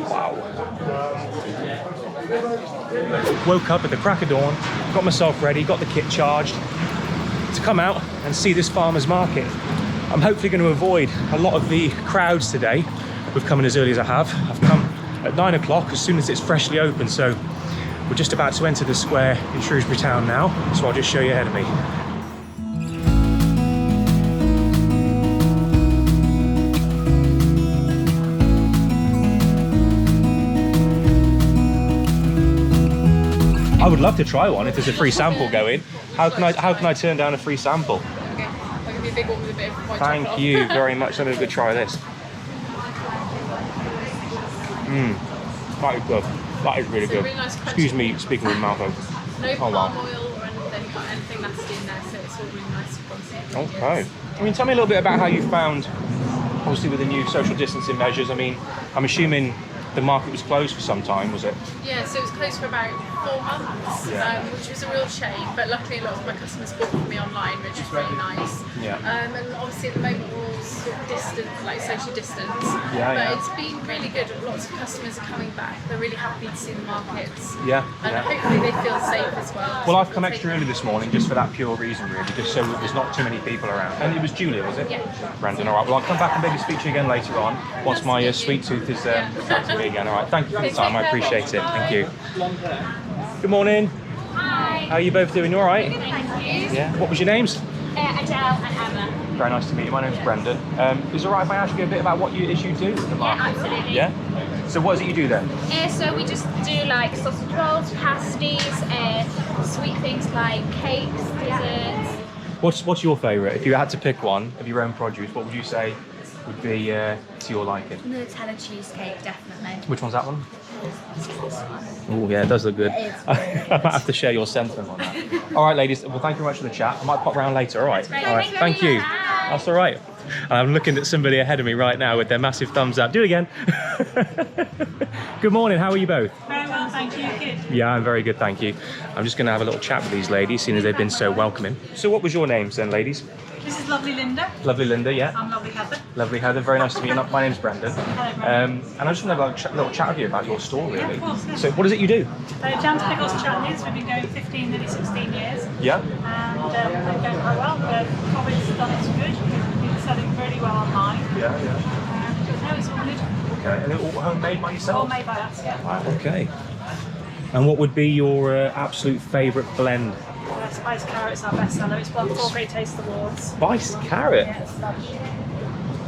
Wow. Woke up at the crack of dawn, got myself ready, got the kit charged to come out and see this farmer's market. I'm hopefully going to avoid a lot of the crowds today with coming as early as I have. I've come at 9 o'clock as soon as it's freshly open, so we're just about to enter the square in Shrewsbury town now, so I'll just show you ahead of me. I would love to try one if there's a free sample going. How can I turn down a free sample? Okay, I'll give you a big one with a bit of white chocolate. Thank you very much. Let me have a good try of this. That is good. That is really good. Really nice. Excuse me, speaking with mouth open. No palm oil or anything nasty in there, so it's all really nice. Okay. I mean, tell me a little bit about how you found, obviously with the new social distancing measures. I mean, I'm assuming the market was closed for some time, was it? Yeah, so it was closed for about 4 months, which was a real shame, but luckily a lot of my customers bought from me online, which was really nice. Yeah. And obviously at the moment we're all sort of distant, like social distance, but it's been really good. Lots of customers are coming back. They're really happy to see the markets. Yeah. And hopefully they feel safe as well. Well, I've come extra early this morning just for that pure reason, really, just so there's not too many people around. And it was Julia, was it? Yeah. Brandon, all right. Well, I'll come back and maybe speak to you again later on once my sweet tooth is back to me again. All right. Thank you for the time. I appreciate it. Thank you. Good morning. Hi. How are you both doing? You all right? Good, thank you. Yeah. What was your names? Adele and Emma. Very nice to meet you. My name's Brendan. Is it all right if I ask you a bit about what it is you do at the market? Absolutely. Yeah? So what is it you do then? So we just do like sausage rolls, pasties, sweet things like cakes, desserts. What's your favourite? If you had to pick one of your own produce, what would you say would be to your liking? Nutella cheesecake, definitely. Which one's that one? Oh yeah, it does look good. I might have to share your sentiment on that. All right, ladies. Well, thank you very much for the chat. I might pop round later. All right. Great. All right. Thank you. That's all right. And I'm looking at somebody ahead of me right now with their massive thumbs up. Do it again. Good morning. How are you both? Very well, thank you. Good. Yeah, I'm very good, thank you. I'm just going to have a little chat with these ladies, seeing as they've been so welcoming. So what was your names then, ladies? This is Lovely Linda. Lovely Linda, yeah. I'm Lovely Heather. Lovely Heather, very nice to meet you. My name's Brendan. Hello, Brendan. And I just want to have a little chat with you about your store, really. Yeah, of course, yeah. So what is it you do? Jam to Pickles Chutneys, we've been going 15, nearly 16 years. Yeah. And they're going quite well. The COVID's done its good. We've been selling really well online. Yeah, yeah. But no, it's all good. Okay, and they're all homemade by yourself? All made by us, yeah. Wow, okay. And what would be your absolute favourite blend? Spice Carrot's our best seller. It's won 4 Great Taste Awards. Spice Carrot? Yeah, it's lovely.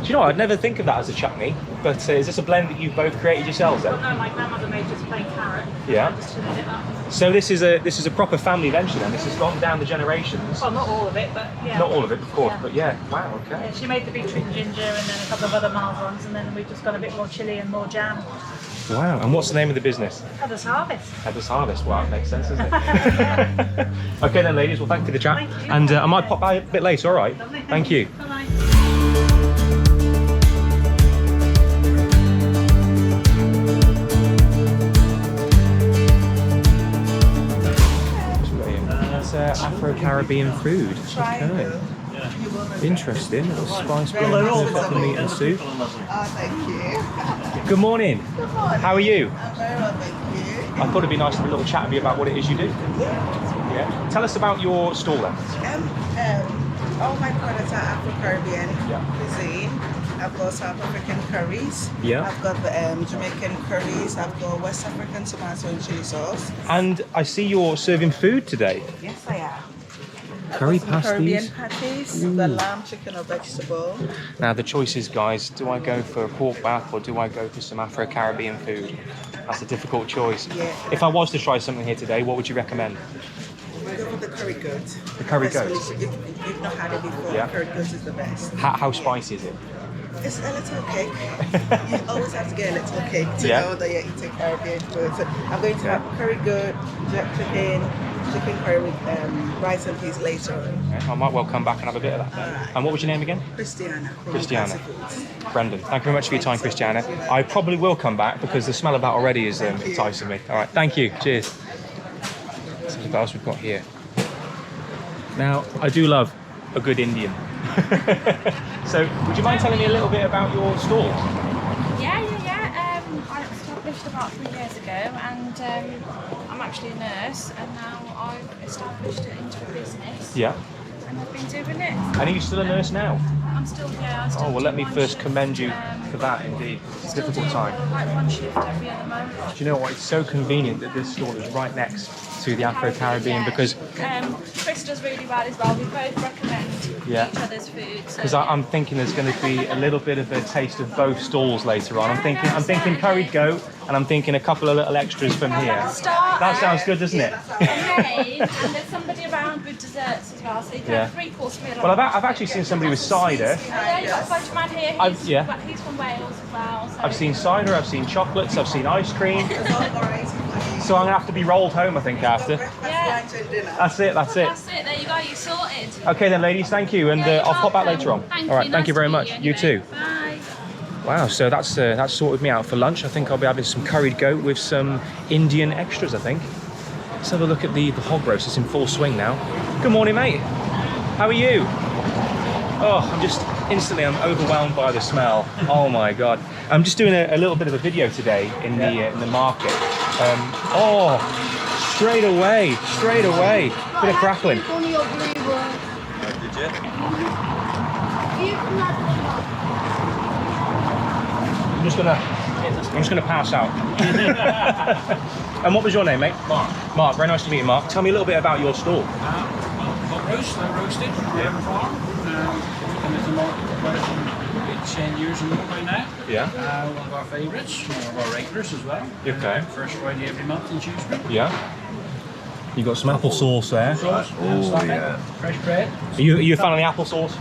Do you know, I'd never think of that as a chutney, but is this a blend that you've both created yourselves then? Well, no, my grandmother made just plain carrot. Yeah. I just chilled it up. So this is a proper family venture then. This has gone down the generations. Well, not all of it, but yeah. Not all of it, of course, Yeah. but yeah. Wow, okay. Yeah, she made the beetroot and ginger and then a couple of other mild ones, and then we've just got a bit more chilli and more jam. Wow. And what's the name of the business? Heather's Harvest. Heather's Harvest. Wow, it makes sense, doesn't it? Okay then, ladies. Well, thank you for the chat. Thank you. And I might pop by a bit later. All right. Lovely. Thank you. Bye-bye. That's Afro-Caribbean food. Okay. Interesting. Little spice blend, perfect for meat and soup. Thank you. Good morning. Good morning. How are you? I'm very well, thank you. I thought it'd be nice to have a little chat with you about what it is you do. Yeah. Tell us about your stall then. All my products are Afro-Caribbean cuisine. I've got South African curries. Yeah. I've got the Jamaican curries. I've got West African tomato and chili sauce. And I see you're serving food today. Yes, I am. Curry I've got some Caribbean pasties. patties, the lamb, chicken or vegetable. Now the choice is, guys, do I go for a pork bath or do I go for some Afro-Caribbean food? That's a difficult choice. Yeah. If I was to try something here today, what would you recommend? Go with the curry goat. The curry That's goat? really- if you've not had it before, Yeah. curry goat is the best. How spicy is it? It's a little cake. You always have to get a little cake to Yeah. know that you're eating Caribbean food. So I'm going to have curry goat, jerk chicken curry with rice and peas later on. Okay, I might well come back and have a bit of that then. Alright. And what was your name again? Christiana. from Christiana. Classy Foods. Brendan. Thank you very much for your time, Christiana. I probably will come back because the smell of that already is enticing me. All right, thank you. Cheers. Let's see what else we've got here. Now, I do love a good Indian. So, would you mind telling me a little bit about your stall? established about 3 years ago, and I'm actually a nurse, and now I've established it into a business. Yeah. And I've been doing it. And are you still a nurse now? I'm still, yeah, I still Oh, well, do let me one first shift, commend you for that, indeed. It's a still difficult do, time. like one shift every other month. Do you know what? It's so convenient that this stall is right next to the Afro-Caribbean because Chris does really well as well. We both recommend each other's food. because I'm thinking there's going to be a little bit of a taste of both stalls later on. I'm thinking curried goat, and I'm thinking a couple of little extras from here. That sounds good, doesn't it? And there's somebody around with desserts as well, so you can have a 3-course meal. Well, I've actually seen somebody with cider. Yeah, you've got a photo man here. He's from Wales as well. So. I've seen cider, I've seen chocolates, I've seen ice cream. So I'm going to have to be rolled home, I think, after. Yeah. That's it. That's it, there you go, you're sorted. Okay then, ladies, thank you, and I'll pop back later on. Thank All right, you. thank you very Nice much. to You meet you too. Bye. Wow, so that's sorted me out for lunch. I think I'll be having some curried goat with some Indian extras, I think. Let's have a look at the hog roast. It's in full swing now. Good morning, mate. How are you? Oh, I'm overwhelmed by the smell. Oh my God. I'm just doing a little bit of a video today in the market. Straight away. Bit of crackling. I'm just gonna pass out. And what was your name, mate? Mark. Mark, very nice to meet you, Mark. Tell me a little bit about your stall. Hot roast, roasted, farm. And it's a market for about 10 years or more by now. Yeah. One of our favourites, one of our regulars as well. Okay. First Friday every month in Shrewsbury. Yeah. You got some applesauce there. Fresh bread. Are you a fan of the applesauce?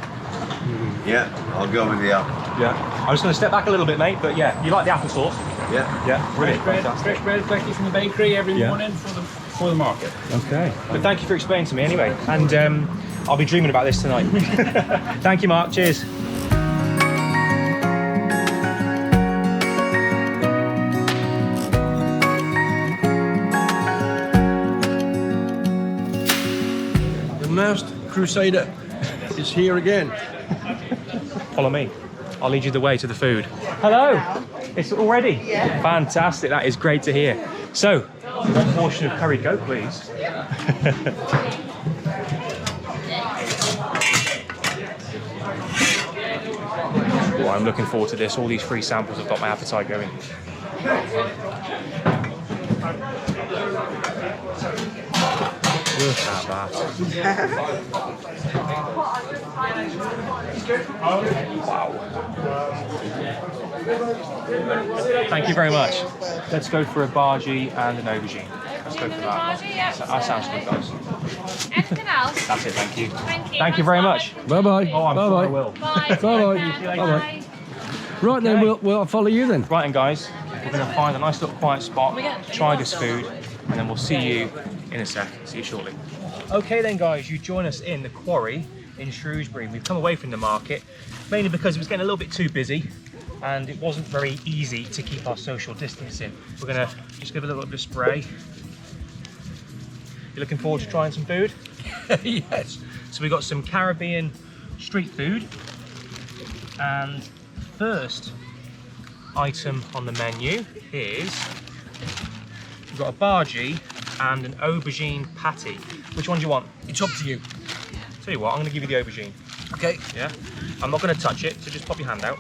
Yeah, I'll go with the apple. Yeah. I was going to step back a little bit, mate, but yeah, you like the applesauce? Yeah. Yeah. Brilliant. Fresh Fantastic. bread collected from the bakery every morning for the market. Okay. But thank you for explaining to me anyway, and I'll be dreaming about this tonight. Thank you, Mark. Cheers. The masked crusader is here again. Follow me. I'll lead you the way to the food. Hello. It's already? Yeah. Fantastic. That is great to hear. So, one portion of curried goat, please. Oh, I'm looking forward to this. All these free samples have got my appetite going. Look at that. Wow. Thank you very much. Let's go for a bhaji and an aubergine. Let's go for that. That sounds good, guys. Anything else? That's it, thank you. Thank you. Thank you very much. Bye-bye. Oh, I'm sure I will. Bye. Bye-bye. Bye. Right then, Okay. we'll follow you then. Right, and guys, we're going to find a nice little quiet spot, try this food, and then we'll see you in a sec. See you shortly. Okay then, guys, you join us in the Quarry in Shrewsbury. We've come away from the market, mainly because it was getting a little bit too busy and it wasn't very easy to keep our social distancing. We're going to just give a little bit of spray. You looking forward to trying some food? Yes. So we got some Caribbean street food, and first item on the menu is we've got a bhaji and an aubergine patty. Which one do you want? It's up to you. Tell you what, I'm going to give you the aubergine. Okay. Yeah? I'm not going to touch it, so just pop your hand out.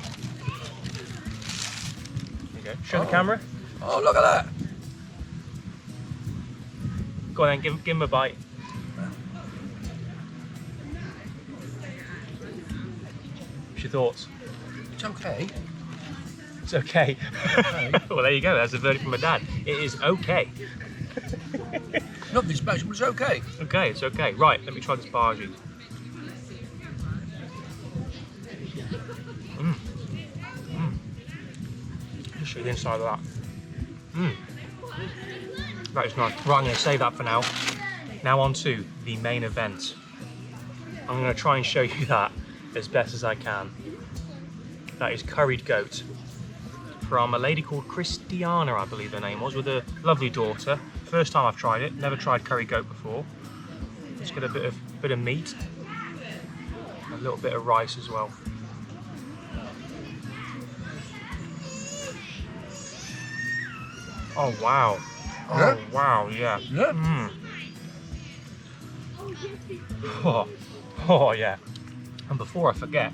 There you go. Show the camera. Oh, look at that. Go on then, give him a bite. What's your thoughts? It's okay. It's okay. Well, there you go. That's a verdict from my dad. It is okay. Nothing special, but it's okay. Okay, it's okay. Right, let me try this bhaji. Just show you the inside of that. That is nice. Right, I'm going to save that for now. Now on to the main event. I'm going to try and show you that as best as I can. That is curried goat from a lady called Christiana, I believe her name was, with a lovely daughter. First time I've tried it, never tried curried goat before. Let's get a bit of meat, a little bit of rice as well. Oh wow. Yeah? Oh wow, yeah. Yeah. Mm. Oh. Oh yeah. And before I forget,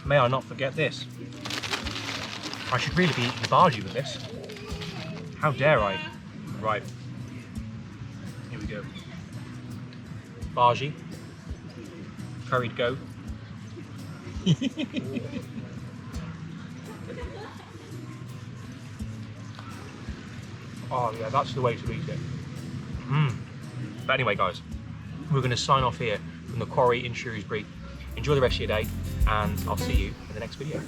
may I not forget this. I should really be eating bhaji with this. How dare I? Right. Here we go. Bhaji. Curried goat. Oh yeah, that's the way to eat it. But anyway guys, we're going to sign off here from the Quarry in Shrewsbury. Enjoy the rest of your day and I'll see you in the next video.